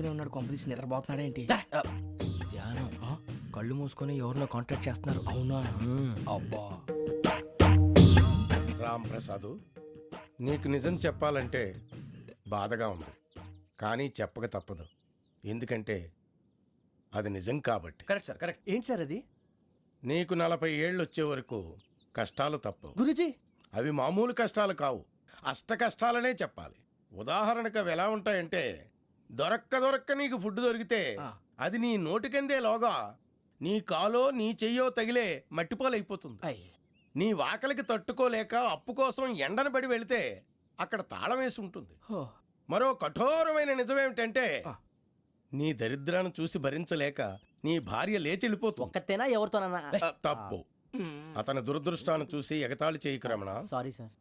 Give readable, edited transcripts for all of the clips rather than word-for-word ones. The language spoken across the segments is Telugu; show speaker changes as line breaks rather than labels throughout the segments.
మూసుకునే ఉన్నాడు, కొంపదీసి నిద్రపోతున్నాడు ఏంటి?
ధ్యానం కళ్ళు మూసుకొని ఎవరినో కాంటాక్ట్ చేస్తున్నారు.
అవునా? అబ్బా
రామ్ ప్రసాద్, నీకు నిజం చెప్పాలంటే బాధగా ఉంది, కానీ చెప్పక తప్పదు. ఎందుకంటే అది నిజం కాబట్టి.
Correct sir, correct. ఏంటి సార్ అది?
నీకు 40 ఏళ్ళు వచ్చే వరకు కష్టాలు తప్పవు
గురూజీ.
అవి మామూలు కష్టాలు కావు, అష్ట కష్టాలనే చెప్పాలి. ఉదాహరణకు అవి ఎలా ఉంటాయంటే, దొరక్క నీకు ఫుడ్ దొరికితే అది నీ నోటికందే లోగా నీ కాలో నీ చెయ్యో తగిలే మట్టిపాలైపోతుంది. నీ వాకలికి తట్టుకోలేక అప్పు కోసం ఎండను పడి వెళితే అక్కడ తాళం వేసి ఉంటుంది. మరో కఠోరమైన నిజమేమిటంటే, నీ దరిద్రాన్ని చూసి భరించలేక నీ భార్య లేచి వెళ్ళిపోతుంది.
ఒక్కతేనా ఎవరితోనన్నా?
తప్పు. అతని దురదృష్టాన్ని చూసి ఎగతాళి చేయకు రమణ.
Sorry sir.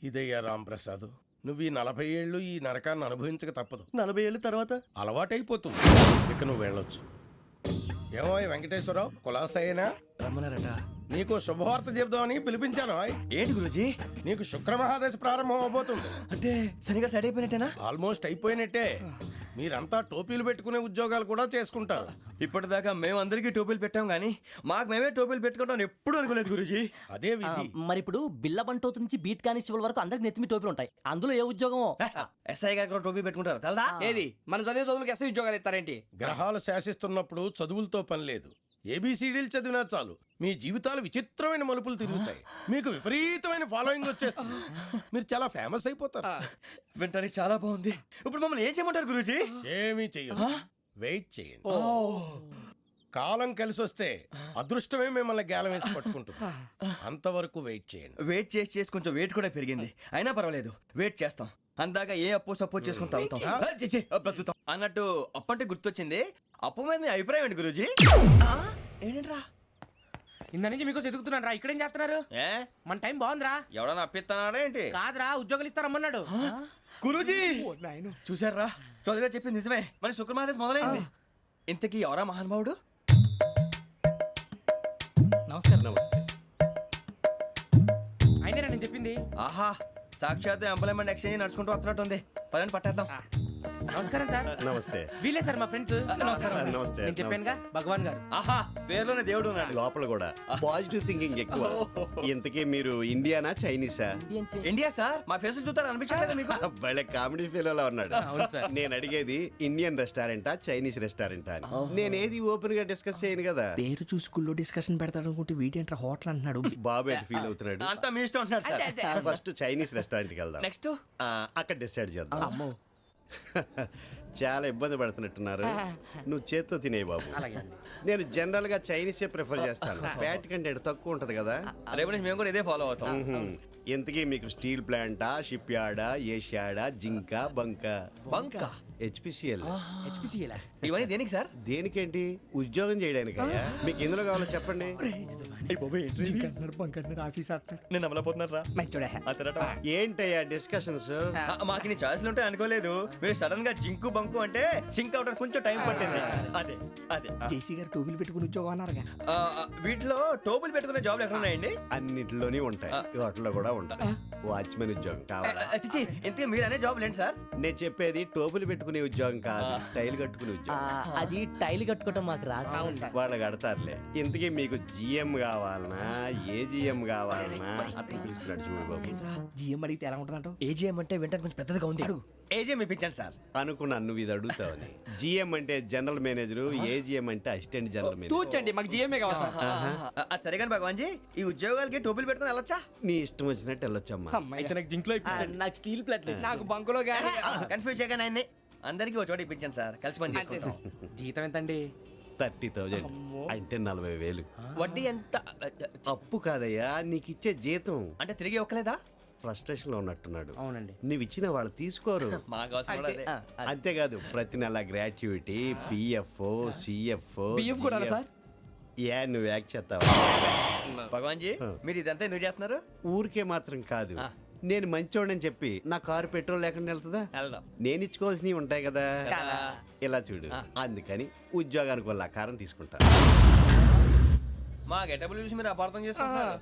ఇదయ్యా రాంప్రసాద్, నువ్వు ఈ 40 ఏళ్ళు ఈ నరకాన్ని అనుభవించక తప్పదు.
40 ఏళ్ళ తర్వాత
అలవాటైపోతుంది. ఇక నువ్వు వెళ్ళొచ్చు. ఏమో వెంకటేశ్వరరావు, కులాసైనా
రమ్మన్నారట.
నీకు శుభవార్త చెబుదామని పిలిపించాను.
ఏంటి గురూజీ?
నీకు శుక్రమహాదశ ప్రారంభం అవబోతుంది.
అంటే శనిగా సెట్ అయిపోయినట్టేనా?
ఆల్మోస్ట్ అయిపోయినట్టే. మీరంతా టోపీలు పెట్టుకునే ఉద్యోగాలు కూడా చేసుకుంటారు.
ఇప్పటిదాకా మేమందరికీ టోపీలు పెట్టాం గానీ మాకు మేమే టోపీలు పెట్టుకుంటాం ఎప్పుడు అనుకోలేదు గురూజీ.
అదే విధి.
మరి ఇప్పుడు బిల్ల బంటోతు నుంచి బీట్ కానిస్టేబుల్ వరకు అందరికి నెత్తిమి టోపీలు ఉంటాయి. అందులో ఏ ఉద్యోగం?
ఎస్ఐ గారు కూడా టోపీ పెట్టుకుంటారు తెలదా?
ఏది మన చదివే చదువులకు ఎస్ఐ ఉద్యోగాలు ఇస్తారేంటి?
గ్రహాలు శాసిస్తున్నప్పుడు చదువులతో పని లేదు. ఏబిసిడీలు చదివినా చాలు మీ జీవితాలు విచిత్రమైన మలుపులు తిరుగుతాయి. మీకు విపరీతమైన ఫాలోయింగ్ వచ్చేస్తుంది. మీరు చాలా ఫేమస్ అయిపోతారు.
వింటానికి చాలా బాగుంది. ఇప్పుడు మమ్మల్ని ఏం చేయమంటారు గురూజీ?
ఏమీ చెయ్యదు, వెయిట్ చేయండి. కాలం కలిసి వస్తే అదృష్టమే మిమ్మల్ని గేలం వేసి పట్టుకుంటుంది. అంతవరకు వెయిట్ చేయండి.
వెయిట్ చేసి కొంచెం వెయిట్ కూడా పెరిగింది. అయినా పర్వాలేదు, వెయిట్ చేస్తాం. అందాక ఏ అప్పు సపోర్ట్ చేసుకుని తాగుతాం, బ్రతుకుతాం. అన్నట్టు అప్పు అంటే గుర్తొచ్చింది. అప్పు మీద మీ అభిప్రాయం ఏంటి గురూజీ? ఏంటరా
ఇంత నుంచి మీకు ఎదుగుతున్నాను రా. ఇక్కడేం చేస్తున్నారు? మన టైం బాగుందిరా.
ఎవడన్నా అప్పిస్తున్నాడా ఏంటి?
కాదురా, ఉద్యోగాలు ఇస్తారమ్మన్నాడు.
గురూజీ చూసారా, చౌదరిగా చెప్పింది నిజమే. మరి శుక్రమహాదేశ్ మొదలైంది. ఇంతకీ ఎవరా మహానుభావుడు?
నమస్కారం. అయినా నేను చెప్పింది.
ఆహా, సాక్షాత్ ఎంప్లాయ్మెంట్ ఎక్స్చేంజ్ నడుచుకుంటూ వస్తున్నట్టు ఉంది. పదండి పట్టేద్దాం.
నమస్కారం సార్.
నమస్తే.
వీలే సార్ మా ఫ్రెండ్స్.
నమస్తే.
నేను చెప్పానుగా, భగవాన్ గారు.
ఆహా, పేర్లోనే దేవుడు ఉన్నాడు.
లోపల కూడా పాజిటివ్ థింకింగ్ ఎక్కువ. ఇంతకీ మీరు ఇండియానా చైనీసా?
India sir. మా ఫేస్ చూస్తారు అనిపించలేదు మీకు?
భలే కామెడీ ఫీల్ అలా ఉన్నాడు.
అవును సార్.
నేను అడిగేది ఇండియన్ రెస్టారెంటా చైనీస్ రెస్టారెంటా అని. నేనేది ఓపెన్ గా డిస్కస్ చేయను కదా.
పేరు చూసి స్కూల్లో డిస్కషన్ పెడతాడు అనుకుంటే వీటేంట్రా హోటల్ అంటున్నాడు.
బాబు ఎట్ ఫీల్ అవుతున్నాడు.
అంతా మీ ఇష్టం అంటున్నాడు సార్.
ఫస్ట్ చైనీస్ రెస్టారెంట్ కి వెళ్దాం.
నెక్స్ట్
అక్కడ డిసైడ్ చేద్దాం.
అమ్మో.
చాలా ఇబ్బంది పడుతున్నట్టున్నారు. నువ్వు చేత్తో తినే బాబు. నేను జనరల్ గా చైనీసే ప్రిఫర్ చేస్తాను. ఫ్యాట్ కంటెంట్ తక్కువ ఉంటది కదా.
రేపు నుంచి మేము కూడా ఇదే ఫాలో అవుతాం.
ఇంతకీ మీకు స్టీల్ ప్లాంటా, షిప్ యార్డా, ఏషియాడా, జింక, బంకా?
బంకా,
హెచ్పిసిఎల్.
ఇవన్నీ దేనికి సార్?
దేనికేంటి? ఉద్యోగం చేయడానికి. మీకు ఎందులో కావాలో చెప్పండి.
నేను అమలపోతున్నారా?
ఏంటయ్యా డిస్కషన్స్?
మాకు నీ ఛాయిస్లు ఉంటాయి అనుకోలేదు. మీరు సడన్ గా జింకు బంకు అంటే సింక్ అవడానికి కొంచెం టైం పట్టింది. అదే అదే
జేసీ గారు టోపీలు పెట్టుకుని ఉద్యోగం అన్నారుగా.
వీటిలో టోపులు పెట్టుకునే జాబ్లు ఎక్కడ ఉన్నాయండి?
అన్నిటిలోనే ఉంటాయి, వాటిలో కూడా ఉంటాయి. వాచ్మెన్ ఉద్యోగం కావాలా?
ఇంతకీ మీరు అనే జాబ్ ఏంటి సార్?
నేను చెప్పేది టోపులు పెట్టుకునే ఉద్యోగం కాదు, టైల్ కట్టుకునే ఉద్యోగం.
అది టైల్ కట్టుకోవటం మాకు రాదు.
వాళ్ళు కడతారులే. ఇంతకీ మీకు జిఎం కావాలనా, ఏ జిఎం కావాలనా? అట్లా పిలుస్తున్నాడు చూడు బాబు.
జిఎం అడిగితే ఎలా ఉంటుందంట?
ఏజీఎం అంటే వింటానికి కొంచెం పెద్దదిగా ఉంది. ఏజీఎం ఇప్పించండి సార్.
అనుకున్నాను నువ్వు ఇది అడుగుతావని. జిఎం అంటే జనరల్ మేనేజర్, ఏజిఎం అంటే అసిస్టెంట్ జనరల్ మేనేజర్.
తూచండి, మాకు జిఎంఏ కావాలి సార్.
అది సరే కానీ భగవాన్ జీ, ఈ ఉద్యోగాలకి టోపులు పెట్టుకుని వెళ్ళొచ్చా?
నీ ఇష్టం వచ్చినట్టు వెళ్ళొచ్చమ్మా.
అయితే నాకు జింక్లో ఇప్పించండి.
నాకు స్టీల్ ప్లేట్
నాకు బంకులో గానీ.
కన్ఫ్యూజ్ చేయగానే ఆయన్ని అందరికీ ఒక చోట ఇప్పించండి సార్. కలిసి పని చేసుకుంటాం.
జీతం ఎంతండి?
30,000 అంటే 40,000.
వడ్డీ ఎంత?
అప్పు కాదయ్యా, నీకు ఇచ్చే జీతం.
అంటే తిరిగి ఒక్కలేదా?
ఫ్రస్ట్రేషన్ లో ఉన్నట్టున్నాడు.
అవునండి.
నువ్వు ఇచ్చిన వాళ్ళు తీసుకోరు.
మాకు అవసరం కూడా అదే.
అంతేకాదు ప్రతి నెల గ్రాట్యుటీ, పిఎఫ్, సిఎఫ్.
బియ్యం కూడా సార్?
ఏ నువ్వు యాక్ చేస్తావా?
భగవాన్ జీ, మీరు ఇదంతా ఎందుకు చేస్తున్నారు?
ఊరికే మాత్రం కాదు, నేను మంచోడని చెప్పి నా కారు పెట్రోల్ లేకుండా వెళ్తుందా?
వెళ్దాం.
నేను ఇచ్చుకోవాల్సినవి ఉంటాయి కదా. ఇలా చూడు, అందుకని ఉద్యోగానికి వాళ్ళ ఆకారం తీసుకుంటా.
మా గెటబుల్ చూసి మీరు అపార్థం చేసుకుంటున్నారు.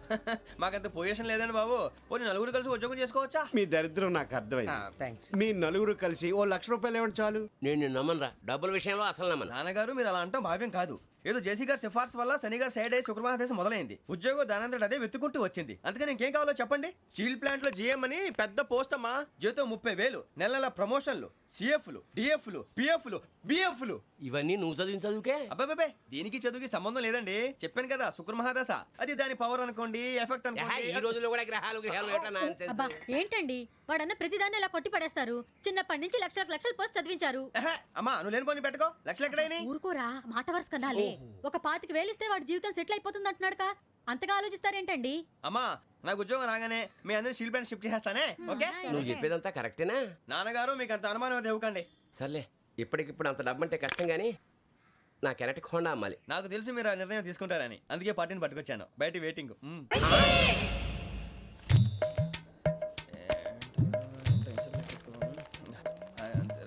మాకంత పొజిషన్ లేదండి బాబు. పోనీ నలుగురు కలిసి ఉద్యోగం చేసుకోవచ్చా?
మీ దరిద్రం నాకు అర్థమైంది.
థ్యాంక్స్.
మీ నలుగురు కలిసి ఓ ₹1,00,000 ఇవ్వండి చాలు.
నేను నమ్మనరా, డబ్బుల విషయంలో అసలు నమ్మను.
నాన్నగారు మీరు అలా అంటాం భావ్యం కాదు. ఏదో జేసీ గారి సిఫార్సు వల్ల శని గారు సైడ్ అయ్యి శుక్రవారం మొదలైంది. ఉద్యోగం దానంతటి అదే వెతుకుంటూ వచ్చింది. అందుకని ఇంకేం కావాలో చెప్పండి. స్టీల్ ప్లాంట్ లో జీఎం అని పెద్ద పోస్ట్ అమ్మా. జీతం 30,000, నెల నెల ప్రమోషన్లు, సిఎఫ్లు, డిఎఫ్లు, పిఎఫ్లు, బిఎఫ్లు.
ఇవన్నీ నువ్వు చదివిన చదువుకే.
అబ్బాబే దీనికి చదువుకి సంబంధం లేదండి. చెప్పాను కదా శుక్ర మహాదశ. అది దాని పవర్ అనుకోండి, ఎఫెక్ట్
ఈ
అనుకోండి.
రోజుల్లో కూడా గ్రహాలు ఏటా nonsense.
అబ్బా ఏంటండి వాడన్న ప్రతిదాన్ని ఇలా కొట్టి పడేస్తారు. చిన్నప్పటి నుంచి లక్షలు పోస్ట్ చదివించారు.
అమ్మా నువ్వు లేని పోనీ పెట్టుకో. లక్షలు ఎక్కడైనా
ఊరుకోరా, మాట వరుస కదాలే. ఒక 25,000 ఇస్తే వాడి జీవితం సెటిల్ అయిపోతుంది అంటున్నాడుగా. అంతగా ఆలోచిస్తారేంటండి?
అమ్మా నాకు ఉద్యోగం రాగానే మీ అందరినీ స్టీల్ ప్లాంట్ షిఫ్ట్ చేస్తానే. ఓకే
నువ్వు చెప్పేదంతా కరెక్టేనా?
నాన్నగారు మీకు అంత అనుమానం అది ఇవ్వకండి.
సర్లే, ఇప్పటికిప్పుడు అంత డబ్బు అంటే కష్టం కానీ నా కెనటిక్ హోండా అమ్మాలి.
నాకు తెలుసు మీరు ఆ నిర్ణయం తీసుకుంటారని, అందుకే పార్టీని పట్టుకొచ్చాను. బయట వెయిటింగ్.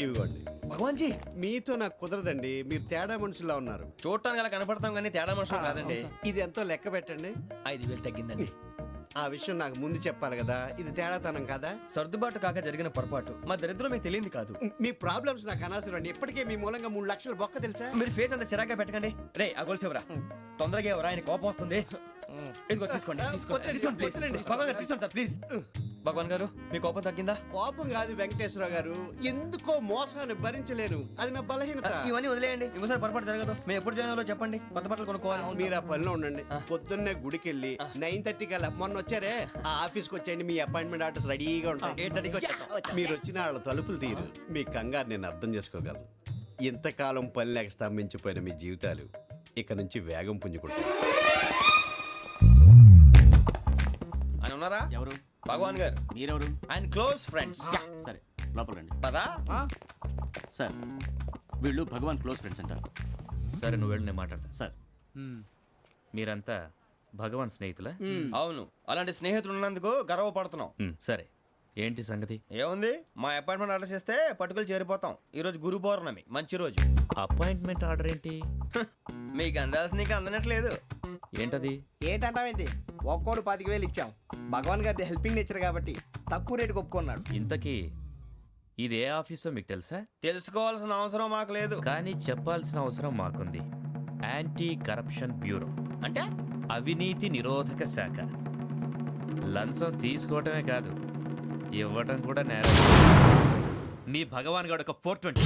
ఇవ్వండి.
భగవాన్ జీ
మీతో నాకు కుదరదండి. మీరు తేడా మనుషుల్లా ఉన్నారు.
చూడటానికి అలా కనపడతాం కానీ తేడా మనుషులు కాదండి.
ఇది ఎంతో లెక్క పెట్టండి.
5,000 తగ్గిందండి.
ఆ విషయం నాకు ముందు చెప్పాలి కదా. ఇది తేడాతనం కదా.
సర్దుబాటు కాక జరిగిన పొరపాటు. మా దరిద్రం మీకు తెలియంది కాదు.
మీ ప్రాబ్లమ్స్ నాకు అనవసరం అండి. ఇప్పటికే మీ మూలంగా 3 లక్షలు బొక్క తెలుసా.
మీరు ఫేస్ అంత చిరాగ్గా పెట్టకండి. రే ఆ గొలుసు ఎవరా? తొందరగా ఎవరా? ఆయన కోపం వస్తుంది. ఇదిగో తీసుకోండి. తీసుకోండి ప్లీజ్. భగవాన్ గారు తీసుకోండి సార్ ప్లీజ్. భగవాన్ గారు మీ కోపం తగ్గిందా?
కోపం కాదు వెంకటేశ్వర గారు, ఎందుకో మోసాన్ని భరించలేను. అది నా బలహీనత.
ఇవన్నీ వదిలేయండి. ఇంకోసారి పొరపాటు జరగదు. మేము ఎప్పుడు జాయిన్ అవ్వాలో చెప్పండి. కొత్త బట్టలు కొనుక్కోవాలి.
మీరు ఆ పనిలో ఉండండి. పొద్దున్నే గుడికి వెళ్ళి 9:30 కల్లా మొన్న వచ్చారే ఆ ఆఫీస్కి వచ్చేయండి. మీ అపాయింట్మెంట్ ఆర్డర్స్ రెడీగా ఉంటాయి.
8:30కి వచ్చేస్తాం.
మీరు వచ్చిన వాళ్ళ తలుపులు తీరు. మీ కంగారు నేను అర్థం చేసుకోగలను. ఇంతకాలం పని లేక స్తంభించిపోయిన మీ జీవితాలు ఇక నుంచి వేగం పుంజుకుంటాయి.
ఆయన ఉన్నారా?
ఎవరు?
భగవాన్ గారు.
మీరెవరు?
ఆయన క్లోజ్ ఫ్రెండ్స్.
సరే లోపల రండి.
పదా
సార్ వీళ్ళు భగవాన్ క్లోజ్ ఫ్రెండ్స్ అంటారు.
సరే నువ్వు వెళ్ళి నేను మాట్లాడతా.
సార్
మీరంతా భగవాన్ స్నేహితులా?
అవును, అలాంటి స్నేహితులు ఉన్నందుకు గర్వపడుతున్నాం.
సరే ఏంటి సంగతి?
ఏముంది, మా అపాయింట్మెంట్ ఆర్డర్ చేస్తే పట్టుకులు చేరిపోతాం. ఈ రోజు గురు పౌర్ణమి, మంచి రోజు.
అపాయింట్మెంట్ ఆర్డర్ ఏంటి?
మీకు అందాల్సిన నీకు అందనట్లేదు.
ఏంటది?
ఏంటంటావేంటి? ఒక్కోడు 25,000 ఇచ్చాం. భగవాన్ గారి హెల్పింగ్ నేచర్ కాబట్టి తక్కువ రేటుకి ఒప్పుకున్నాడు.
ఇంతకీ ఇది ఏ ఆఫీసో మీకు తెలుసా?
తెలుసుకోవాల్సిన అవసరం మాకు లేదు.
కానీ చెప్పాల్సిన అవసరం మాకుంది. యాంటీ కరప్షన్ బ్యూరో
అంటే
అవినీతి నిరోధక శాఖ. లంచం తీసుకోవటమే కాదు, ఇవ్వటం కూడా నేరం. మీ భగవాన్ గారు ఒక 420.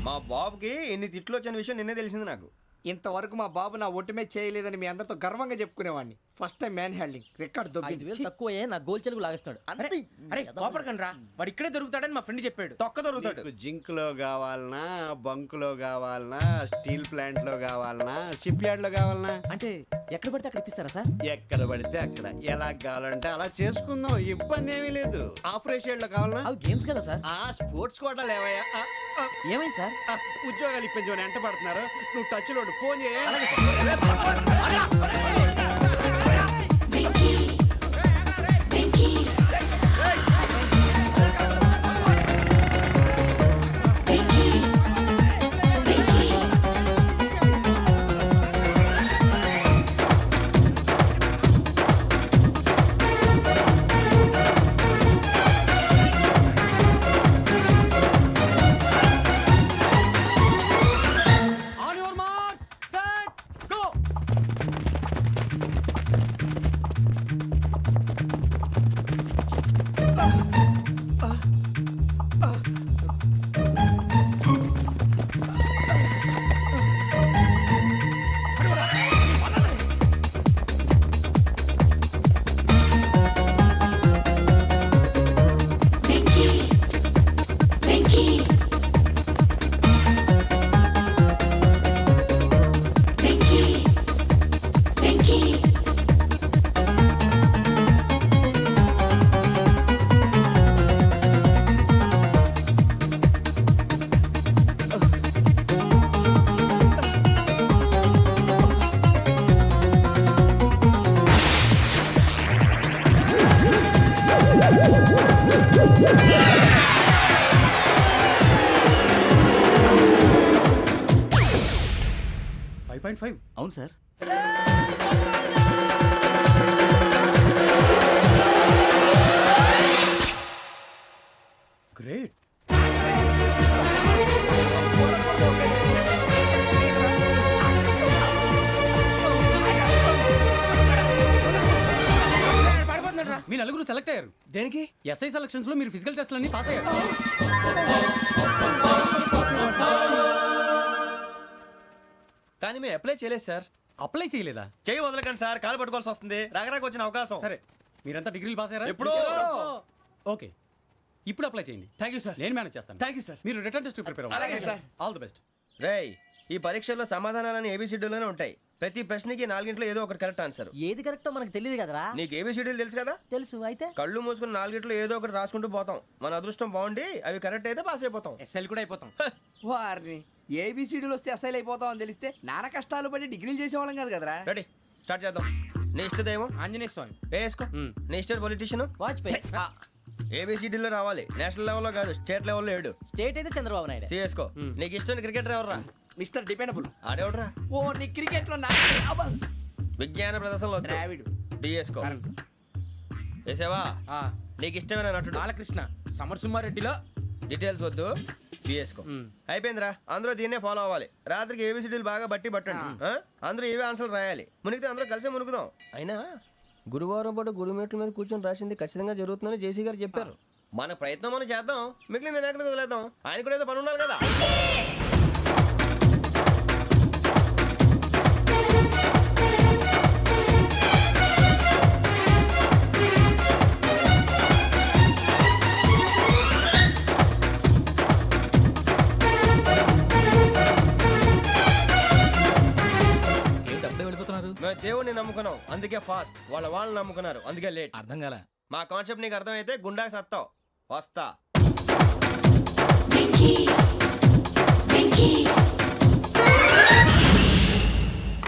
మా బాబుకి ఎన్ని తిట్లు వచ్చిన విషయం నిన్నే తెలిసింది నాకు.
ఇంతవరకు మా బాబు నా ఒట్టుమే చేయలేదని మీ అందరితో గర్వంగా చెప్పుకునేవాడిని. First time man handing record
5,000 తక్కువే నా గోల్ చెలుగు లాగేస్తున్నాడు.
అరే అరే కోపడకండి రా, వాడు ఇక్కడే దొరుకుతాడని మా ఫ్రెండ్ చెప్పాడు.
తొక్క దొరుకుతాడు.
మీకు జింక్ లో కావాలనా, బంక్ లో కావాలనా, స్టీల్ ప్లాంట్ లో కావాలనా, షిప్ యార్డ్ లో కావాలనా?
అంటే ఎక్కడ పడితే అక్కడ ఇప్పిస్తారా సార్?
ఎక్కడ పడితే అక్కడ ఎలా కావాలంటే అలా చేసుకుందాం. ఇబ్బంది ఏమీ లేదు. ఆపరేషన్ లో కావాలనా?
అవి గేమ్స్ కదా సార్.
ఆ స్పోర్ట్స్ కోటా లేవయ్యా.
ఏమైంది సార్?
ఉద్యోగాలు ఇప్పించమని ఎంట పడుతున్నారు. నువ్వు టచ్ లో ఫోన్ చేయ.
On your marks set go. 1.5.
అవును సార్.
గ్రేట్.
మీ నలుగురు సెలెక్ట్ అయ్యారు.
దేనికి?
ఎస్ఐ సెలక్షన్స్ లో మీరు ఫిజికల్ టెస్ట్ అన్ని పాస్ అయ్యారు.
కానీ మేము అప్లై చేయలేదు సార్.
అప్లై చేయలేదా?
చేయి వదలకండి సార్, కాలు పట్టుకోవాల్సి వస్తుంది. రాగరాకు వచ్చిన అవకాశం.
సరే, మీరంతా డిగ్రీలు పాస్ అయ్యారా?
ఎప్పుడో.
ఓకే, ఇప్పుడు అప్లై చేయండి.
Thank you sir.
నేను మేనేజ్ చేస్తాను.
Thank you sir.
మీరు రిటర్న్ టెస్ట్ ప్రిపేర్
అలాగే
అవ్వండి.
సార్.
All the best.
రేయ్, ఈ పరీక్షల్లో సమాధానాలని ఏబిసిడ్యూల్లోనే ఉంటాయి. ప్రతి ప్రశ్నకి 4 ఏదో ఒకటి కరెక్ట్ ఆన్సర్.
ఏది కరెక్టో మనకు తెలియదు కదరా.
నీకు ఏబిసిడ్యూల్ తెలుసు కదా?
తెలుసు. అయితే
కళ్ళు మూసుకుని 4 ఏదో ఒకటి రాసుకుంటూ పోతాం. మన అదృష్టం బాగుండి అవి కరెక్ట్ అయితే పాస్ అయిపోతాం.
ఎస్ఎల్ కూడా అయిపోతాం.
వారిని ఏబిసిడీలు వస్తే అసైల్ అయిపోతాం అని తెలిస్తే నాన్న కష్టాలు పడి డిగ్రీలు చేసేవాళ్ళం కాదు కదరా.
రెడీ, స్టార్ట్ చేద్దాం. నీ ఇష్టదేమో
ఆంజనేయ స్వామి.
వేసుకో. నీ ఇష్ట పొలిటీషియన్
వాజ్పేయి.
ఏబిసిడీలో రావాలి. నేషనల్ లెవెల్లో కాదు, స్టేట్ లెవెల్లో 7.
స్టేట్ అయితే చంద్రబాబు నాయుడు.
సిఎస్కో. నీకు ఇష్టం క్రికెటర్ ఎవర్రా?
Mister dependable.
ఆడేవడరా?
ఓ నీ క్రికెట్ లో
విజ్ఞాన ప్రదర్శనలో
ద్రావిడు.
డిఎస్కో. వేసావా? నీకు ఇష్టమైన నటుడు?
బాలకృష్ణ. సమర్సింహారెడ్డిలో
డీటెయిల్స్ వద్దు, బిఎస్కో. అయిపోయిందిరా. అందరూ దీన్నే ఫాలో అవ్వాలి. రాత్రికి ఏబిసిడీలు బాగా బట్టి పట్టండి. అందరూ ఏవే ఆన్సర్లు రాయాలి. మునిగితే అందరూ కలిసి మునుగుదాం. అయినా గురువారం పాటు గురుమేట్ల మీద కూర్చొని రాసింది ఖచ్చితంగా జరుగుతుందని జేసీ గారు చెప్పారు. మన ప్రయత్నం మనం చేద్దాం, మిగిలింది ఎక్కడికి వదిలేద్దాం. ఆయన కూడా ఏదో పని ఉండాలి కదా. మేము దేవుడిని నమ్ముకున్నాం, అందుకే ఫాస్ట్. వాళ్ళని నమ్ముకున్నారు, అందుకే లేట్.
అర్థం కాల.
మా కాన్సెప్ట్ నీకు అర్థమైతే గుండా సత్తావు. వస్తా.